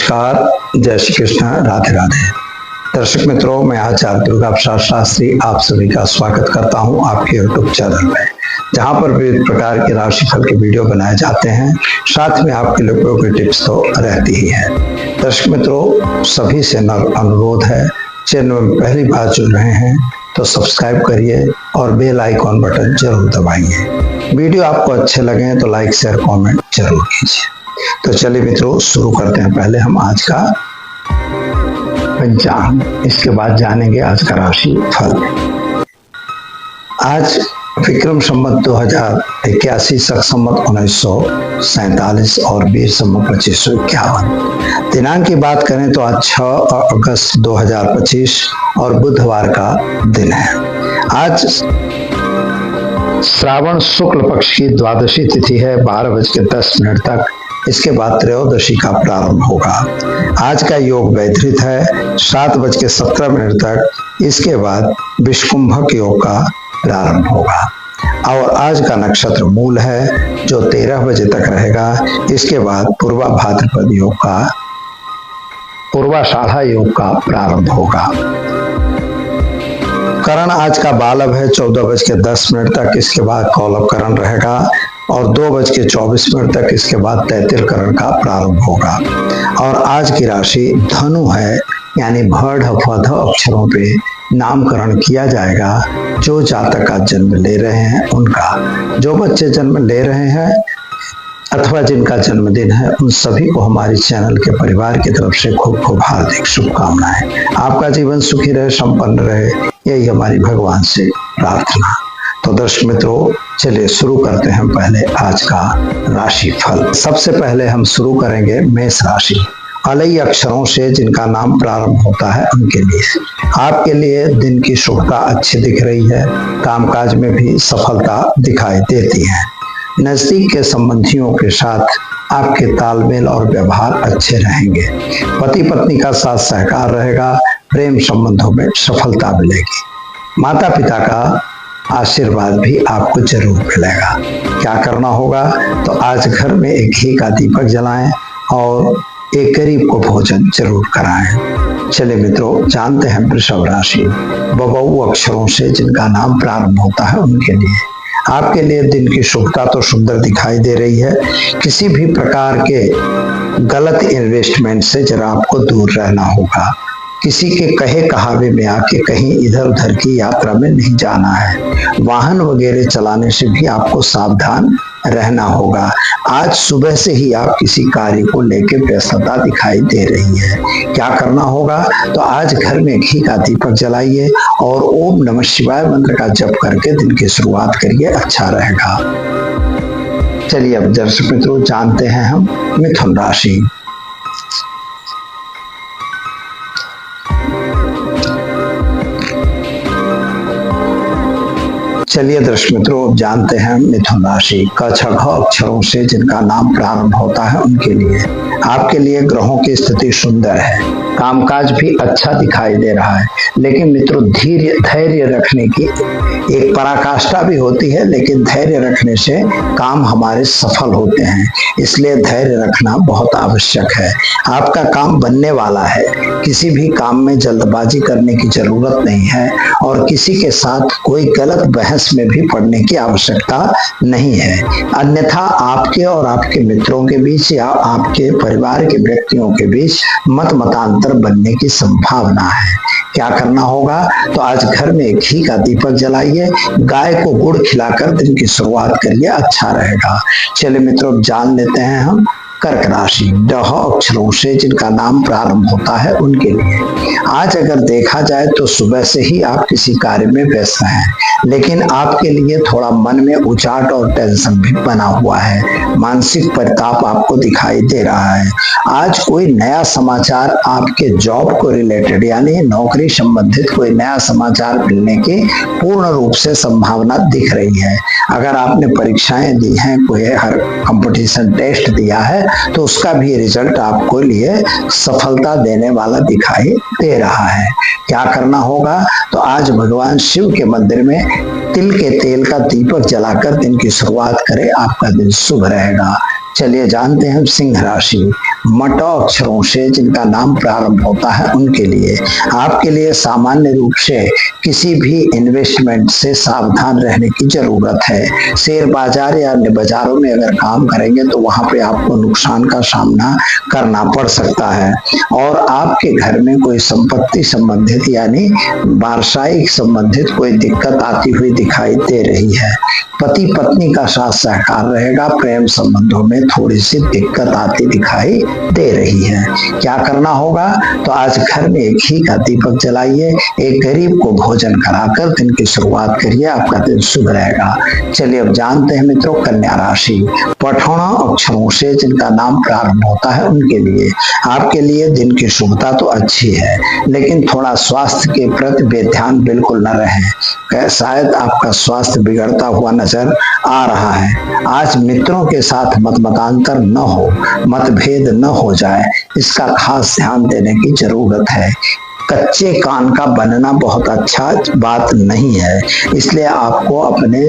नमस्कार, जय श्री कृष्ण, राधे राधे। दर्शक मित्रों, मैं आचार्य दुर्गा प्रसाद शास्त्री आप सभी का स्वागत करता हूं आपके यूट्यूब चैनल में, जहां पर विविध प्रकार के राशिफल के वीडियो बनाए जाते हैं। साथ में आपके लोगों की टिप्स तो रहती ही है। दर्शक मित्रों, सभी से अनुरोध है, चैनल में पहली बार जुड़ रहे हैं तो सब्सक्राइब करिए और बेल आइकॉन बटन जरूर दबाइए। वीडियो आपको अच्छे लगे तो लाइक शेयर कमेंट जरूर कीजिए। तो चलिए मित्रों, शुरू करते हैं। पहले हम आज का पंचांग, इसके बाद जानेंगे आज का राशि फल। आज विक्रम संवत 2081, शक संवत 1947 और वीर संवत 2551। दिनांक की बात करें तो आज 6 अगस्त 2025 और बुधवार का दिन है। आज श्रावण शुक्ल पक्ष की द्वादशी तिथि है, 12:10 तक। इसके बाद त्रयोदशी का प्रारंभ होगा। आज का योग वैधृत है, 7:17 तक। इसके बाद विषकुंभक योग का प्रारंभ होगा और आज का नक्षत्र मूल है, जो 13 बजे तक रहेगा। इसके बाद पूर्वा भाद्रपद योग का, पूर्वाषाढ़ा योग का प्रारंभ होगा। करण आज का बालव है, 14:10 तक। इसके बाद कौलव करण रहेगा और 2:24 तक। इसके बाद तैतिल करण का प्रारंभ होगा। और आज की राशि धनु है, यानी भ ढ फ ध अक्षरों पे नामकरण किया जाएगा। जो जातक का जन्म ले रहे हैं उनका, जो बच्चे जन्म ले रहे हैं अथवा जिनका जन्मदिन है, उन सभी को हमारे चैनल के परिवार की तरफ से खूब खूब हार्दिक शुभकामनाएं। आपका जीवन सुखी रहे, संपन्न रहे, यही हमारी भगवान से प्रार्थना। तो दर्शक मित्रों, चलिए शुरू करते हैं पहले आज का राशि फल। सबसे पहले हम शुरू करेंगे मेष राशि। अलई अक्षरों से जिनका नाम प्रारंभ होता है उनके लिए आपके लिए दिन की शुभता अच्छी दिख रही है। कामकाज में भी सफलता दिखाई देती है। नजदीक के संबंधियों के साथ आपके तालमेल और व्यवहार अच्छे रहेंगे। पति पत्नी का साथ सहकार रहेगा। प्रेम संबंधों में सफलता मिलेगी। माता पिता का आशीर्वाद भी आपको जरूर मिलेगा। क्या करना होगा, तो आज घर में एक घी का दीपक जलाएं और एक गरीब को भोजन जरूर कराएं। चलिए मित्रों, जानते हैं वृषभ राशि। बबऊ अक्षरों से जिनका नाम प्रारंभ होता है उनके लिए आपके लिए दिन की शुभता तो सुंदर दिखाई दे रही है। किसी भी प्रकार के गलत इन्वेस्टमेंट से जरा आपको दूर रहना होगा। किसी के कहे कहावे में आके कहीं इधर उधर की यात्रा में नहीं जाना है। वाहन वगैरह चलाने से भी आपको सावधान रहना होगा। आज सुबह से ही आप किसी कार्य को लेकर व्यस्तता दिखाई दे रही है। क्या करना होगा, तो आज घर में घी का दीपक जलाइए और ओम नमः शिवाय मंत्र का जप करके दिन की शुरुआत करिए, अच्छा रहेगा। चलिए अब दर्शक मित्रों, जानते हैं हम मिथुन राशि। चलिए दर्शक मित्रों, जानते हैं मिथुन राशि। क छ घ अक्षरों से जिनका नाम प्रारंभ होता है उनके लिए आपके लिए ग्रहों की स्थिति सुंदर है। कामकाज भी अच्छा दिखाई दे रहा है, लेकिन मित्रों धैर्य रखने की एक पराकाष्ठा भी होती है, लेकिन धैर्य रखने से काम हमारे सफल होते हैं। इसलिए धैर्य रखना बहुत आवश्यक है। आपका काम बनने वाला है। किसी भी काम में जल्दबाजी करने की जरूरत नहीं है और किसी के साथ कोई गलत बहस में भी पड़ने की आवश्यकता नहीं है। अन्यथा आपके और आपके मित्रों के बीच या आपके परिवार के व्यक्तियों के बीच मतांतर बनने की संभावना है। क्या करना होगा, तो आज घर में घी का दीपक जलाइए, गाय को गुड़ खिलाकर दिन की शुरुआत करिए, अच्छा रहेगा। चलिए मित्रों, जान लेते हैं हम कर्क राशि। डह अक्षरों से जिनका नाम प्रारंभ होता है उनके लिए आज अगर देखा जाए तो सुबह से ही आप किसी कार्य में व्यस्त हैं, लेकिन आपके लिए थोड़ा मन में उचाट और टेंशन भी बना हुआ है। मानसिक परिताप आपको दिखाई दे रहा है। आज कोई नया समाचार आपके जॉब को रिलेटेड यानी नौकरी संबंधित कोई नया समाचार मिलने की पूर्ण रूप से संभावना दिख रही है। अगर आपने परीक्षाएं दी हैं, कोई हर कंपटीशन टेस्ट दिया है, तो उसका भी रिजल्ट आपको लिए सफलता देने वाला दिखाई दे रहा है। क्या करना होगा, तो आज भगवान शिव के मंदिर में तिल के तेल का दीपक जलाकर दिन की शुरुआत करें, आपका दिन शुभ रहेगा। चलिए जानते हैं सिंह राशि। मट अक्षरों से जिनका नाम प्रारंभ होता है उनके लिए। आपके लिए सामान्य रूप से किसी भी इन्वेस्टमेंट से सावधान रहने की जरूरत है। शेयर बाजार या अन्य बाजारों में अगर काम करेंगे तो वहां पे आपको नुकसान का सामना करना पड़ सकता है। और आपके घर में कोई संपत्ति संबंधित यानी वारसाई संबंधित कोई दिक्कत आती हुई दिखाई दे रही है। पति पत्नी का साथ सहकार रहेगा। प्रेम संबंधों में थोड़ी सी दिक्कत आती दिखाई दे रही है। क्या करना होगा? तो आज घर में एक घी का दीपक जलाइए, एक गरीब को भोजन कराकर दिन की शुरुआत करिए, आपका दिन शुभ रहेगा। चलिए अब जानते हैं मित्रों कन्या राशि। पठौना अक्षरों से जिनका नाम प्रारंभ होता है उनके लिए। आपके लिए दिन की शुभता तो अच्छी है, लेकिन थोड़ा स्वास्थ्य के प्रति बेध्यान बिल्कुल न रहे। शायद आपका स्वास्थ्य बिगड़ता हुआ नजर आ रहा है। आज मित्रों के साथ मतमतांतर न हो, मतभेद न हो जाए, इसका खास ध्यान देने की जरूरत है। कच्चे कान का बनना बहुत अच्छा बात नहीं है, इसलिए आपको अपने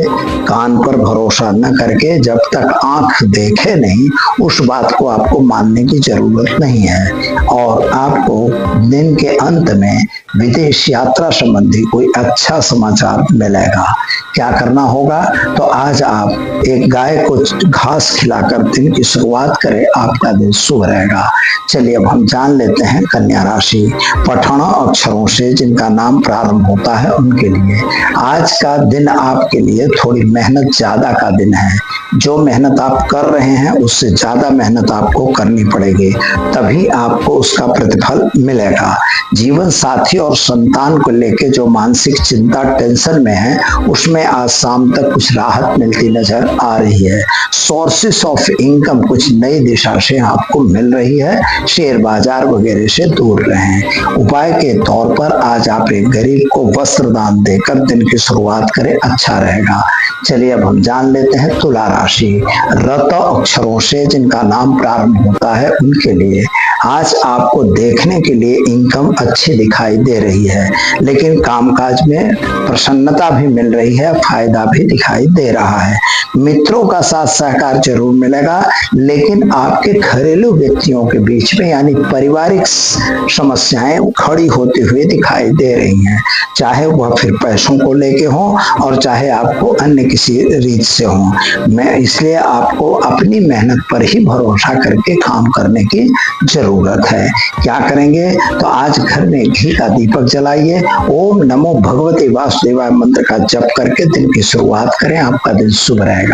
कान पर भरोसा न करके जब तक आंख देखे नहीं उस बात को आपको मानने की जरूरत नहीं है। और आपको दिन के अंत में विदेश यात्रा संबंधी कोई अच्छा समाचार मिलेगा। क्या करना होगा? तो आज आप एक गाय को घास खिलाकर दिन की शुरुआत करें, आपका दिन शुभ रहेगा। चलिए अब हम जान लेते हैं कन्या राशि। पठौना अक्षरों से जिनका नाम प्रारंभ होता है उनके लिए। आज का दिन आपके लिए थोड़ी मेहनत ज्यादा का दिन है। जो मेहनत आप कर रहे हैं उससे ज्यादा मेहनत आपको करनी पड़ेगी, तभी आपको उसका प्रतिफल मिलेगा। जीवन साथी और संतान को लेकर जो मानसिक चिंता टेंशन में है उसमें आज शाम तक कुछ राहत मिलती नजर आ रही है। सोर्सेस ऑफ इनकम कुछ नई दिशा से आपको मिल रही है। शेयर बाजार वगैरह से दूर रहें। उपाय के तौर पर आज आप एक गरीब को वस्त्र दान देकर दिन की शुरुआत करें, अच्छा रहेगा। चलिए अब हम जान लेते हैं तुला राशि। रत अक्षरों से जिनका नाम प्रारंभ होता है उनके लिए। आज आपको देखने के लिए इनकम अच्छी दिखाई दे रही है, लेकिन कामकाज में प्रसन्नता भी मिल रही है, फायदा भी दिखाई दे रहा है। मित्रों का साथ सहकार जरूर मिलेगा, लेकिन आपके घरेलू व्यक्तियों के बीच में यानी पारिवारिक समस्याएं खड़ी होती हुई दिखाई दे रही हैं, चाहे वह फिर पैसों को लेके हो और चाहे आपको अन्य किसी रीत से हो। मैं इसलिए आपको अपनी मेहनत पर ही भरोसा करके काम करने की जरूरत है। क्या करेंगे? तो आज घर में घी का दीपक जलाइए, ओम नमो भगवते वासुदेवाय मंत्र का जप करके दिन की शुरुआत करें, आपका दिन शुभ रहेगा।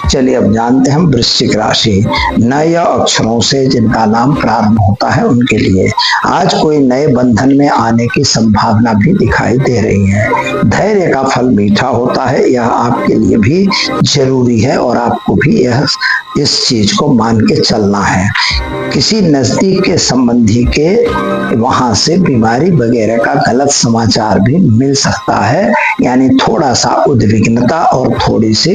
चलिए अब जानते हैं वृश्चिक राशि। नए अक्षरों से जिनका नाम प्रारंभ होता है उनके लिए। आज कोई नए बंधन में आने की संभावना भी दिखाई दे रही है। धैर्य का फल मीठा होता है, यह आपके लिए भी जरूरी है और आपको भी इस चीज को मान के चलना है। किसी नजदीक के संबंधी के वहां से बीमारी वगैरह का गलत समाचार भी मिल सकता है, यानी थोड़ा सा उद्विग्नता और थोड़ी सी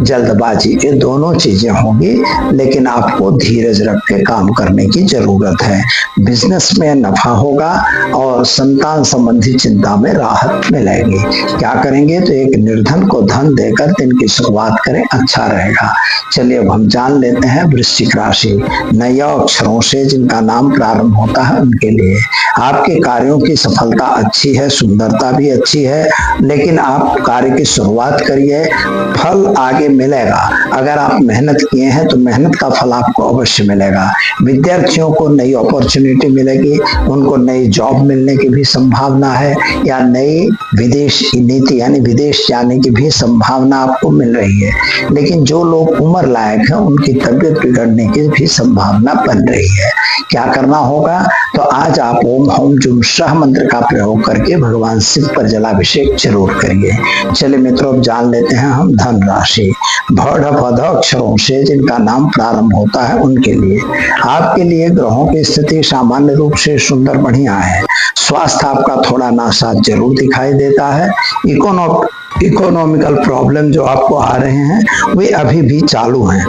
जल्दबाजी, ये दोनों चीजें होंगी, लेकिन आपको धीरज रख के काम करने की जरूरत है। बिजनेस में नफा होगा और संतान संबंधी चिंता में राहत मिलेगी। क्या करेंगे? तो एक निर्धन को धन देकर दिन की शुरुआत करें, अच्छा रहेगा। चलिए अब हम जान लेते हैं वृश्चिक राशि। नए अक्षरों से जिनका नाम प्रारंभ होता है उनके लिए। आपके कार्यों की सफलता अच्छी है, सुंदरता भी अच्छी है, लेकिन आप कार्य की शुरुआत करिए, फल आगे मिलेगा। अगर आप मेहनत किए हैं तो मेहनत का फल आपको अवश्य मिलेगा। विद्यार्थियों को नई अपॉर्चुनिटी मिलेगी, उनको नई जॉब मिलने की भी संभावना है, या नई विदेश नीति यानी विदेश जाने की भी संभावना आपको मिल रही है। लेकिन जो लोग उम्र लायक हैं उनकी तबीयत बिगड़ने की भी संभावना बन रही है। क्या करना होगा? तो आज आप ओम हूम जुम शाह मंत्र का प्रयोग करके भगवान शिव पर जलाभिषेक जरूर करिए। चलिए मित्रों अब जान लेते हैं हम धन राशि। भड़ पद अक्षरों से जिनका नाम प्रारंभ होता है उनके लिए। आपके लिए ग्रहों की स्थिति सामान्य रूप से सुंदर बढ़िया है। स्वास्थ्य आपका थोड़ा नासाज जरूर दिखाई देता है। इकोनॉमिकल प्रॉब्लम जो आपको आ रहे हैं वे अभी भी चालू हैं।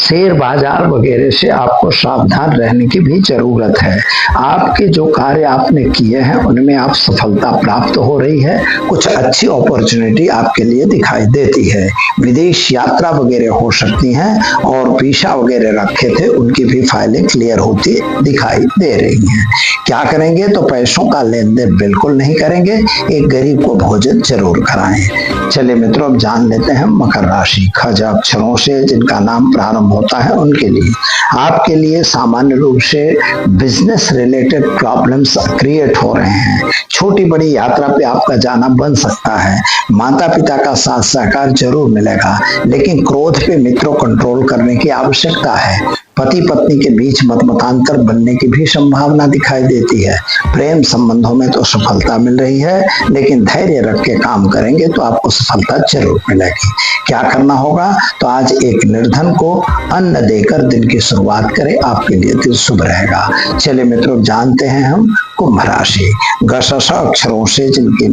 शेयर बाजार वगैरह से आपको सावधान रहने की भी जरूरत है। आपके जो कार्य आपने किए हैं उनमें आप सफलता प्राप्त हो रही है, कुछ अच्छी अपॉर्चुनिटी आपके लिए दिखाई देती है। विदेश यात्रा वगैरह हो सकती हैं और वीसा वगैरह रखे थे उनकी भी फाइलें क्लियर होती दिखाई दे रही हैं। क्या करेंगे तो पैसों का लेन देन बिल्कुल नहीं करेंगे, एक गरीब को भोजन जरूर कराएं। चलिए मित्रों, अब जान लेते हैं मकर राशि खज अक्षरों से जिनका नाम प्रारंभ होता है उनके लिए। आपके लिए सामान्य रूप से बिजनेस रिलेटेड प्रॉब्लम्स क्रिएट हो रहे हैं। छोटी बड़ी यात्रा पे आपका जाना बन सकता है। माता पिता का साथ सहकार जरूर मिलेगा, लेकिन क्रोध पे मित्रों कंट्रोल करने की आवश्यकता है। पति पत्नी के बीच मतमतांतर बनने की भी संभावना दिखाई देती है। प्रेम संबंधों में तो सफलता मिल रही है, लेकिन धैर्य रख के काम करेंगे तो आपको सफलता जरूर मिलेगी। क्या करना होगा तो आज एक निर्धन को अन्न देकर दिन की शुरुआत करें, आपके लिए दिन शुभ रहेगा। चलिए मित्रों, जानते हैं हम कुंभ राशि गशश अक्षरों से जिनके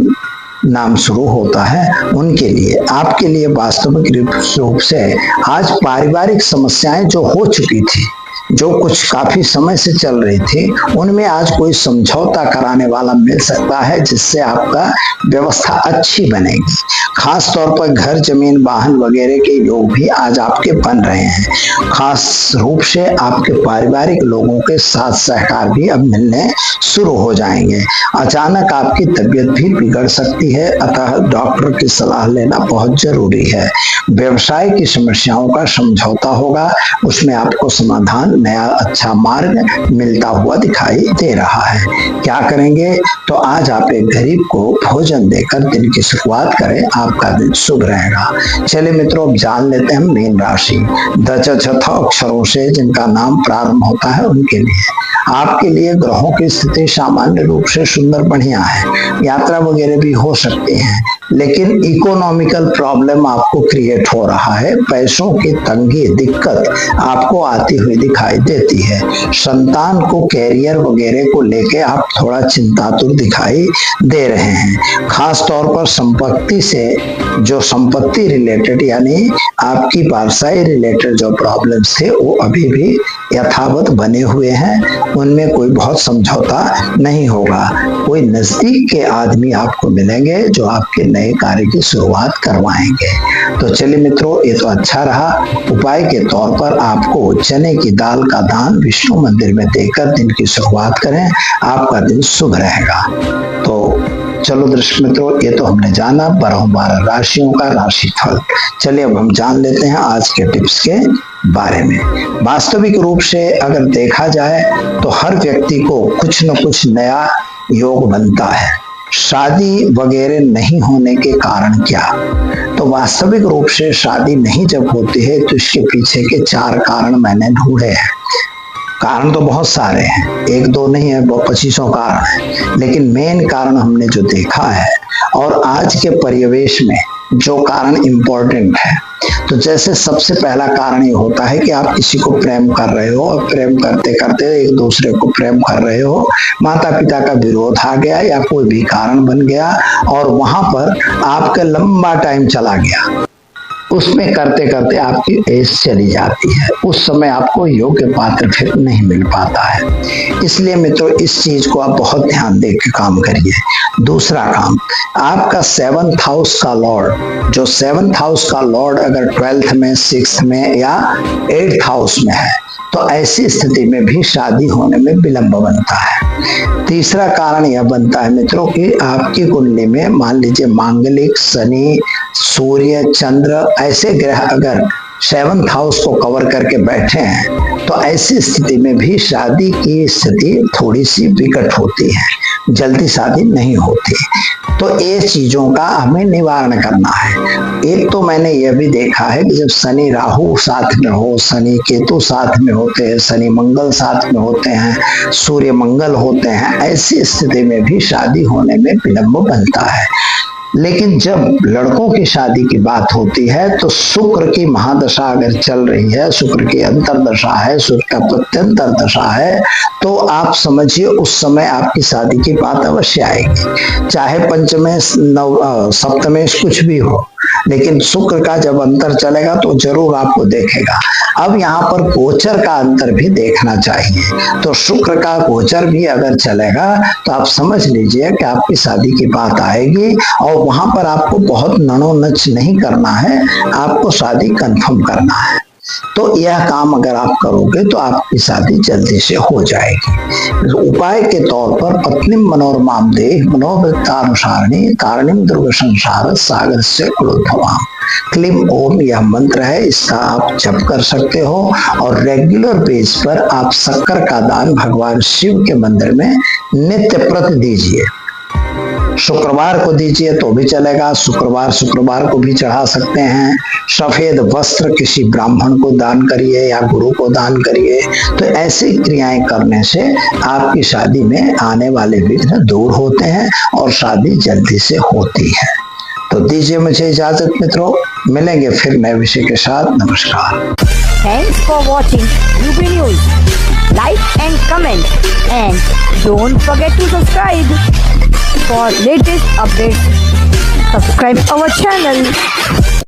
नाम शुरू होता है उनके लिए। आपके लिए वास्तविक रूप से आज पारिवारिक समस्याएं जो हो चुकी थी, जो कुछ काफी समय से चल रही थी, उनमें आज कोई समझौता कराने वाला मिल सकता है, जिससे आपका व्यवस्था अच्छी बनेगी। खास तौर पर घर जमीन वाहन वगैरह के योग भी आज आपके बन रहे हैं। खास रूप से आपके पारिवारिक लोगों के साथ सहकार भी अब मिलने शुरू हो जाएंगे। अचानक आपकी तबीयत भी बिगड़ सकती है, अतः डॉक्टर की सलाह लेना बहुत जरूरी है। व्यवसाय की समस्याओं का समझौता होगा, उसमें आपको समाधान नया अच्छा मार्ग मिलता हुआ दिखाई दे रहा है। क्या करेंगे तो आज आप एक गरीब को भोजन देकर दिन की शुरुआत करें, आपका दिन शुभ रहेगा। चलिए मित्रों, अब जान लेते हैं मीन राशि दशथ अक्षरों से जिनका नाम प्रारंभ होता है उनके लिए। आपके लिए ग्रहों की स्थिति सामान्य रूप से सुंदर बढ़िया है। यात्रा वगैरह भी हो सकती है, लेकिन इकोनॉमिकल प्रॉब्लम आपको क्रिएट हो रहा है। पैसों की तंगी दिक्कत आपको आती हुई दिखाई देती है। संतान को कैरियर वगैरह को लेके आप थोड़ा चिंतातुर दिखाई दे रहे हैं। खास तौर पर संपत्ति से जो संपत्ति रिलेटेड यानी आपकी वारसाई रिलेटेड जो प्रॉब्लम्स थे वो अभी भी यथावत बने हुए हैं, उनमें कोई बहुत समझौता नहीं होगा। कोई नजदीक के आदमी आपको मिलेंगे जो आपके नए कार्य की शुरुआत करवाएंगे। तो चलिए मित्रों, ये तो अच्छा रहा। उपाय के तौर पर आपको चने की दाल का दान विष्णु मंदिर में देकर दिन की शुरुआत करें, आपका दिन शुभ रहेगा। तो चलो दर्शक मित्रों, ये तो हमने जाना 12 राशियों का राशिफल। चलिए अब हम जान लेते हैं आज के टिप्स के बारे में। वास्तविक रूप से अगर देखा जाए तो हर व्यक्ति को कुछ न कुछ नया योग बनता है। शादी वगैरह नहीं होने के कारण क्या? तो वास्तविक रूप से शादी नहीं जब होती है तो इसके पीछे के 4 कारण मैंने ढूंढे हैं। कारण तो बहुत सारे हैं, एक दो नहीं है, 2500 कारण है, लेकिन मेन कारण हमने जो देखा है और आज के परिवेश में जो कारण इम्पोर्टेंट है, तो जैसे सबसे पहला कारण ये होता है कि आप किसी को प्रेम कर रहे हो और प्रेम करते करते एक दूसरे को प्रेम कर रहे हो, माता पिता का विरोध आ गया या कोई भी कारण बन गया और वहां पर आपका लंबा टाइम चला गया, उसमें करते करते आपकी एज चली जाती है, उस समय आपको योग्य पात्र फिर नहीं मिल पाता है। इसलिए मित्रों, इस चीज को आप बहुत ध्यान दे के काम करिए। दूसरा काम, आपका 7th हाउस का लॉर्ड, जो 7th हाउस का लॉर्ड अगर 12th में, 6th में या 8th हाउस में है तो ऐसी स्थिति में भी शादी होने में विलंब बनता है। तीसरा कारण यह बनता है मित्रों कि आपकी कुंडली में मान लीजिए मांगलिक, शनि, सूर्य, चंद्र ऐसे ग्रह अगर 7th हाउस को कवर करके बैठे हैं तो ऐसी स्थिति में भी शादी की स्थिति थोड़ी सी विकट होती है, जल्दी शादी नहीं होती। तो ये चीजों का हमें निवारण करना है। एक तो मैंने यह भी देखा है कि जब शनि राहु साथ में हो, शनि केतु साथ में होते हैं, शनि मंगल साथ में होते हैं, सूर्य मंगल होते हैं, ऐसी स्थिति में भी शादी होने में विलंब बनता है। लेकिन जब लड़कों की शादी की बात होती है तो शुक्र की महादशा अगर चल रही है, शुक्र की अंतरदशा है, शुक्र का प्रत्यंतर दशा है, तो आप समझिए उस समय आपकी शादी की बात अवश्य आएगी, चाहे पंचमेश सप्तमेश कुछ भी हो, लेकिन शुक्र का जब अंतर चलेगा तो जरूर आपको देखेगा। अब यहाँ पर गोचर का अंतर भी देखना चाहिए। तो शुक्र का गोचर भी अगर चलेगा तो आप समझ लीजिए कि आपकी शादी की बात आएगी, और वहां पर आपको बहुत नच नहीं करना है, आपको शादी कंफर्म करना है। तो यह काम अगर आप करोगे तो आपकी शादी जल्दी से हो जाएगी। उपाय के तौर पर पत्नी मनोरमाम देह मनोवृत्तानुसारिणी तारिणीम दुर्ग संसार सागर से क्लोद्धवाम क्लीम ओम यह मंत्र है, इसका आप जप कर सकते हो। और रेगुलर बेस पर आप शक्कर का दान भगवान शिव के मंदिर में नित्य प्रति दीजिए। शुक्रवार को दीजिए तो भी चलेगा, शुक्रवार को भी चढ़ा सकते हैं। सफेद वस्त्र किसी ब्राह्मण को दान करिए या गुरु को दान करिए। तो ऐसी क्रियाएं करने से आपकी शादी में आने वाले विघ्न दूर होते हैं और शादी जल्दी से होती है। तो दीजिए मुझे इजाजत मित्रों, मिलेंगे फिर नए विषय के साथ। नमस्कार। Thanks for watching UP news. Like and comment and don't forget to subscribe for latest updates. Subscribe our channel.